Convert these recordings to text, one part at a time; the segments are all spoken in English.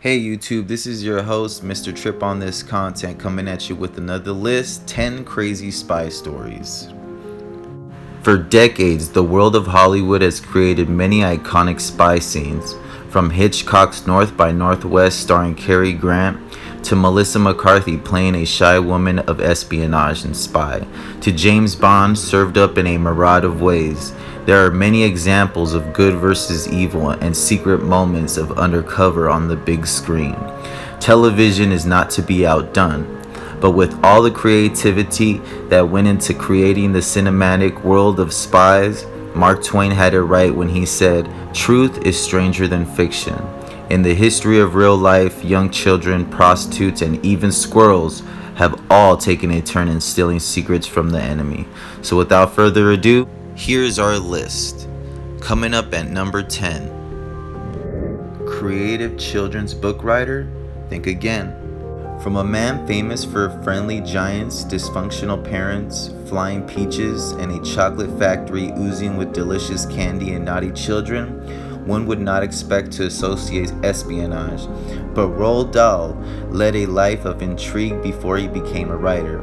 Hey YouTube, this is your host, Mr. Trip on This Content, coming at you with another list, 10 crazy spy stories. For decades, the world of Hollywood has created many iconic spy scenes, from Hitchcock's North by Northwest starring Cary Grant, to Melissa McCarthy playing a shy woman of espionage and spy, to James Bond served up in a myriad of ways. There are many examples of good versus evil and secret moments of undercover on the big screen. Television is not to be outdone, but with all the creativity that went into creating the cinematic world of spies, Mark Twain had it right when he said, "Truth is stranger than fiction." In the history of real life, young children, prostitutes, and even squirrels have all taken a turn in stealing secrets from the enemy. So without further ado, here's our list. Coming up at number 10. Creative children's book writer? Think again. From a man famous for friendly giants, dysfunctional parents, flying peaches, and a chocolate factory oozing with delicious candy and naughty children, one would not expect to associate espionage, but Roald Dahl led a life of intrigue before he became a writer.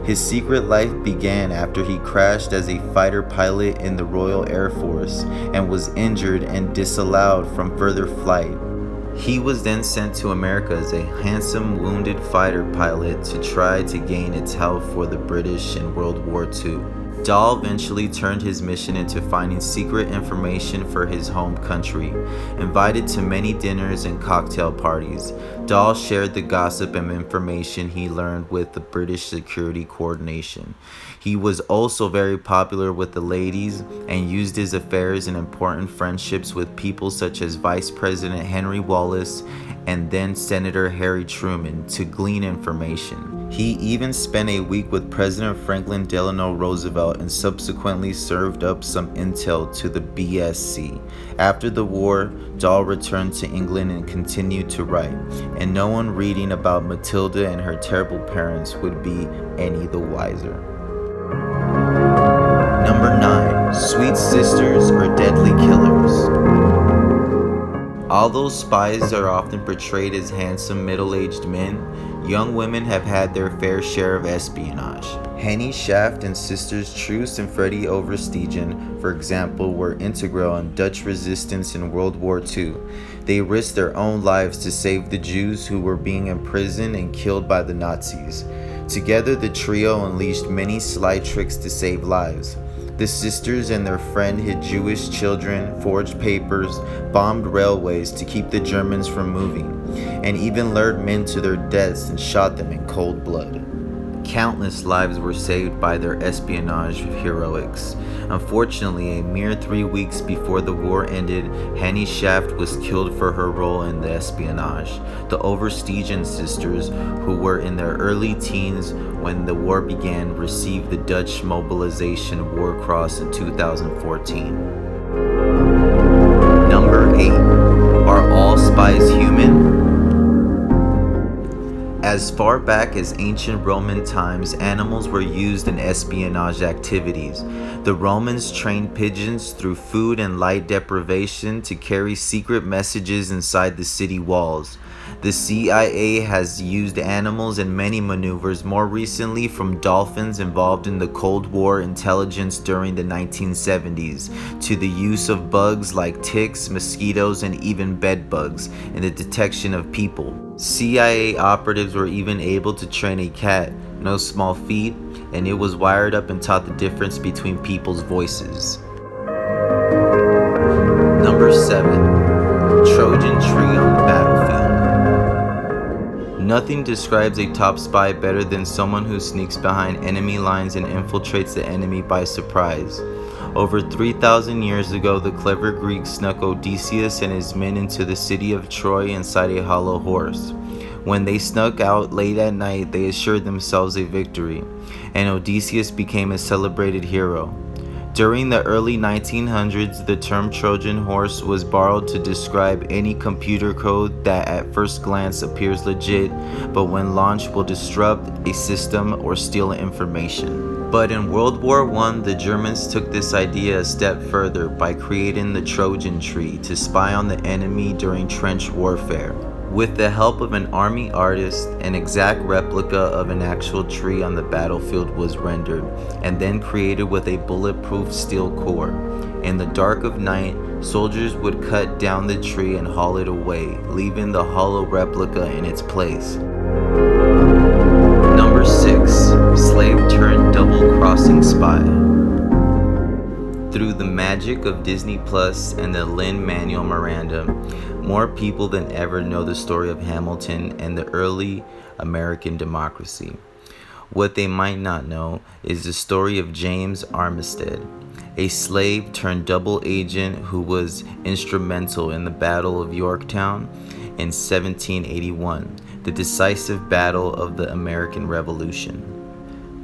His secret life began after he crashed as a fighter pilot in the Royal Air Force and was injured and disallowed from further flight. He was then sent to America as a handsome wounded fighter pilot to try to gain its help for the British in World War II. Dahl eventually turned his mission into finding secret information for his home country. Invited to many dinners and cocktail parties, Dahl shared the gossip and information he learned with the British Security Coordination. He was also very popular with the ladies and used his affairs and important friendships with people such as Vice President Henry Wallace and then Senator Harry Truman to glean information. He even spent a week with President Franklin Delano Roosevelt and subsequently served up some intel to the BSC. After the war, Dahl returned to England and continued to write, and no one reading about Matilda and her terrible parents would be any the wiser. Number 9. Sweet sisters or deadly killers. Although spies are often portrayed as handsome middle-aged men, young women have had their fair share of espionage. Henny Shaft and sisters Truus and Freddie Overstegen, for example, were integral in Dutch resistance in World War II. They risked their own lives to save the Jews who were being imprisoned and killed by the Nazis. Together, the trio unleashed many sly tricks to save lives. The sisters and their friend hid Jewish children, forged papers, bombed railways to keep the Germans from moving, and even lured men to their deaths and shot them in cold blood. Countless lives were saved by their espionage heroics. Unfortunately, a mere 3 weeks before the war ended, Henny Shaft was killed for her role in the espionage. The Overstegen sisters, who were in their early teens when the war began, received the Dutch Mobilization War Cross in 2014. Number 8. Are all spies human? As far back as ancient Roman times, animals were used in espionage activities. The Romans trained pigeons through food and light deprivation to carry secret messages inside the city walls. The CIA has used animals in many maneuvers, more recently from dolphins involved in the Cold War intelligence during the 1970s, to the use of bugs like ticks, mosquitoes, and even bed bugs in the detection of people. CIA operatives were even able to train a cat, no small feat, and it was wired up and taught the difference between people's voices. Number 7. Trojan tree on the battlefield. Nothing describes a top spy better than someone who sneaks behind enemy lines and infiltrates the enemy by surprise. Over 3,000 years ago, the clever Greeks snuck Odysseus and his men into the city of Troy inside a hollow horse. When they snuck out late at night, they assured themselves a victory, and Odysseus became a celebrated hero. During the early 1900s, the term Trojan horse was borrowed to describe any computer code that at first glance appears legit, but when launched will disrupt a system or steal information. But in World War I, the Germans took this idea a step further by creating the Trojan tree to spy on the enemy during trench warfare. With the help of an army artist, an exact replica of an actual tree on the battlefield was rendered, and then created with a bulletproof steel core. In the dark of night, soldiers would cut down the tree and haul it away, leaving the hollow replica in its place. Number 6. Slave turned double-crossing spy. Through the magic of Disney Plus and the Lin-Manuel Miranda, more people than ever know the story of Hamilton and the early American democracy. What they might not know is the story of James Armistead, a slave turned double agent who was instrumental in the Battle of Yorktown in 1781, the decisive battle of the American Revolution.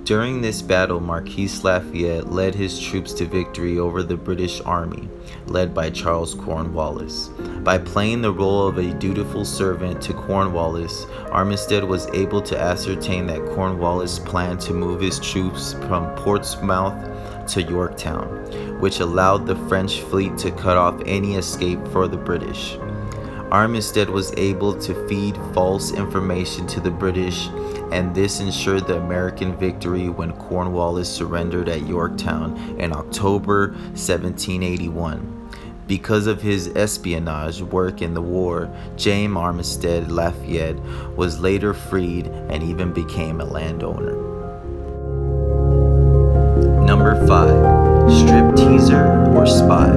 During this battle, Marquis Lafayette led his troops to victory over the British Army, led by Charles Cornwallis. By playing the role of a dutiful servant to Cornwallis, Armistead was able to ascertain that Cornwallis planned to move his troops from Portsmouth to Yorktown, which allowed the French fleet to cut off any escape for the British. Armistead was able to feed false information to the British, and this ensured the American victory when Cornwallis surrendered at Yorktown in October 1781. Because of his espionage work in the war, James Armistead Lafayette was later freed and even became a landowner. Number 5. Stripteaser or spy.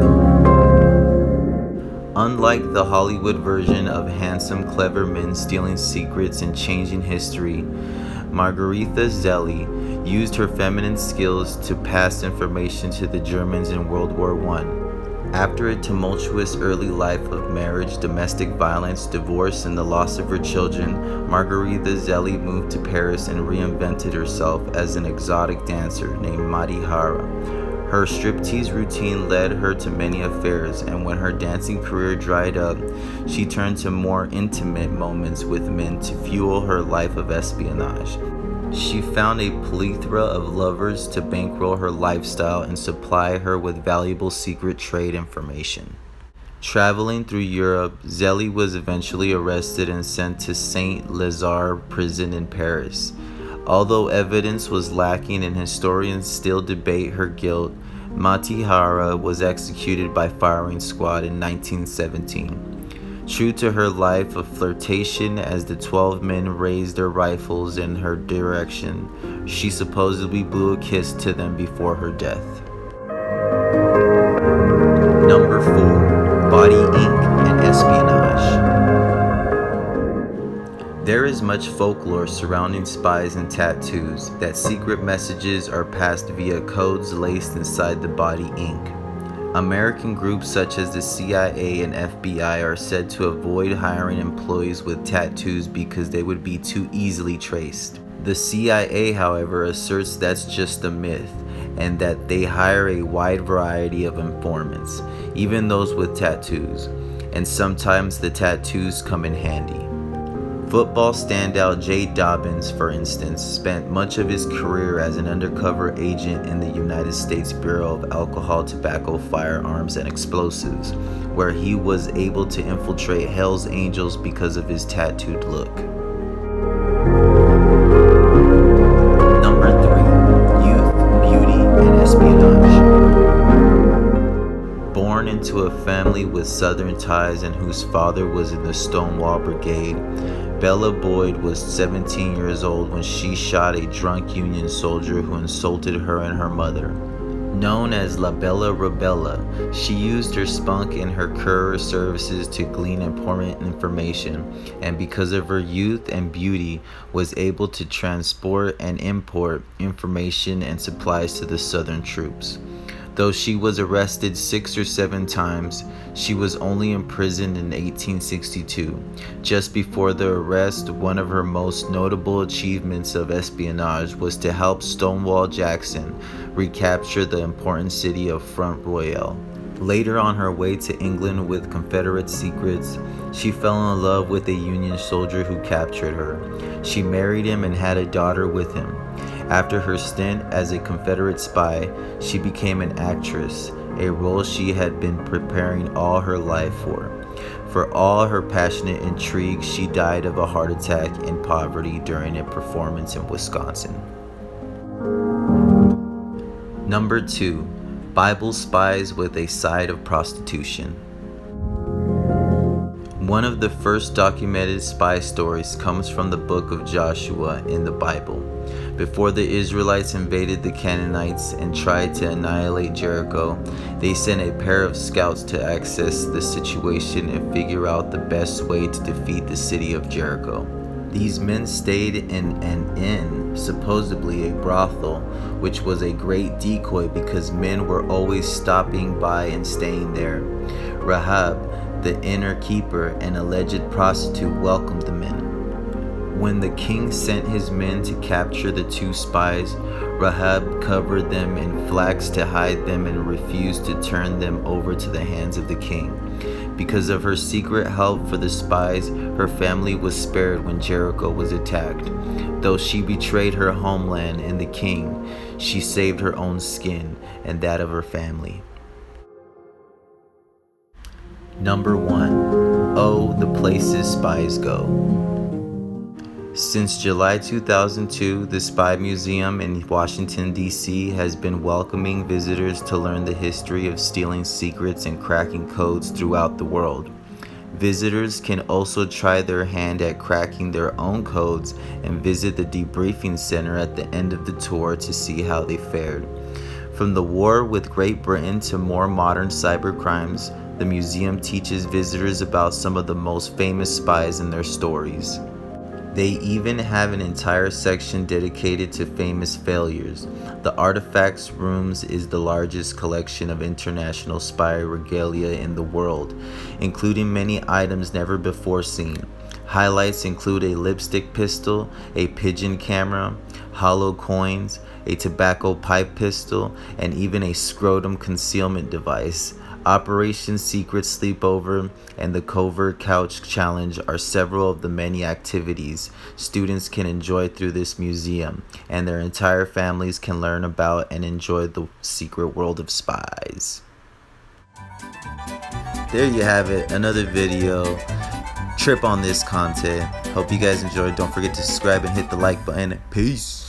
Unlike the Hollywood version of handsome, clever men stealing secrets and changing history, Margaretha Zelli used her feminine skills to pass information to the Germans in World War I. After a tumultuous early life of marriage, domestic violence, divorce, and the loss of her children, Margaretha Zelli moved to Paris and reinvented herself as an exotic dancer named Mati Hari. Her striptease routine led her to many affairs, and when her dancing career dried up, she turned to more intimate moments with men to fuel her life of espionage. She found a plethora of lovers to bankroll her lifestyle and supply her with valuable secret trade information. Traveling through Europe, Zelli was eventually arrested and sent to Saint Lazare prison in Paris. Although evidence was lacking and historians still debate her guilt, Mati Hari was executed by firing squad in 1917. True to her life of flirtation, as the 12 men raised their rifles in her direction, she supposedly blew a kiss to them before her death. Number 4. Body ink and espionage. There is much folklore surrounding spies and tattoos, that secret messages are passed via codes laced inside the body ink. American groups such as the CIA and FBI are said to avoid hiring employees with tattoos because they would be too easily traced. The CIA, however, asserts that's just a myth, and that they hire a wide variety of informants, even those with tattoos, and sometimes the tattoos come in handy. Football standout Jay Dobbins, for instance, spent much of his career as an undercover agent in the United States Bureau of Alcohol, Tobacco, Firearms, and Explosives, where he was able to infiltrate Hell's Angels because of his tattooed look. Number 3. Youth, beauty, and espionage. Born into a family with Southern ties and whose father was in the Stonewall Brigade, Bella Boyd was 17 years old when she shot a drunk Union soldier who insulted her and her mother. Known as La Bella Rebella, she used her spunk and her courier services to glean important information, and because of her youth and beauty, was able to transport and import information and supplies to the Southern troops. Though she was arrested 6 or 7 times, she was only imprisoned in 1862. Just before the arrest, one of her most notable achievements of espionage was to help Stonewall Jackson recapture the important city of Front Royal. Later, on her way to England with Confederate secrets, she fell in love with a Union soldier who captured her. She married him and had a daughter with him. After her stint as a Confederate spy, she became an actress, a role she had been preparing all her life for. For all her passionate intrigue, she died of a heart attack in poverty during a performance in Wisconsin. Number 2. Bible spies with a side of prostitution. One of the first documented spy stories comes from the book of Joshua in the Bible. Before the Israelites invaded the Canaanites and tried to annihilate Jericho, they sent a pair of scouts to assess the situation and figure out the best way to defeat the city of Jericho. These men stayed in an inn, supposedly a brothel, which was a great decoy because men were always stopping by and staying there. Rahab, the inner keeper, an alleged prostitute, welcomed the men. When the king sent his men to capture the 2 spies, Rahab covered them in flax to hide them and refused to turn them over to the hands of the king. Because of her secret help for the spies, her family was spared when Jericho was attacked. Though she betrayed her homeland and the king, she saved her own skin and that of her family. Number 1. Oh, the places spies go. Since July 2002, the Spy Museum in Washington, D.C. has been welcoming visitors to learn the history of stealing secrets and cracking codes throughout the world. Visitors can also try their hand at cracking their own codes and visit the debriefing center at the end of the tour to see how they fared. From the war with Great Britain to more modern cyber crimes, the museum teaches visitors about some of the most famous spies and their stories. They even have an entire section dedicated to famous failures. The Artifacts Rooms is the largest collection of international spy regalia in the world, including many items never before seen. Highlights include a lipstick pistol, a pigeon camera, hollow coins, a tobacco pipe pistol, and even a scrotum concealment device. Operation Secret Sleepover and the Covert Couch Challenge are several of the many activities students can enjoy through this museum, and their entire families can learn about and enjoy the secret world of spies. There you have it, another video. Trip on this content. Hope you guys enjoyed. Don't forget to subscribe and hit the like button. Peace.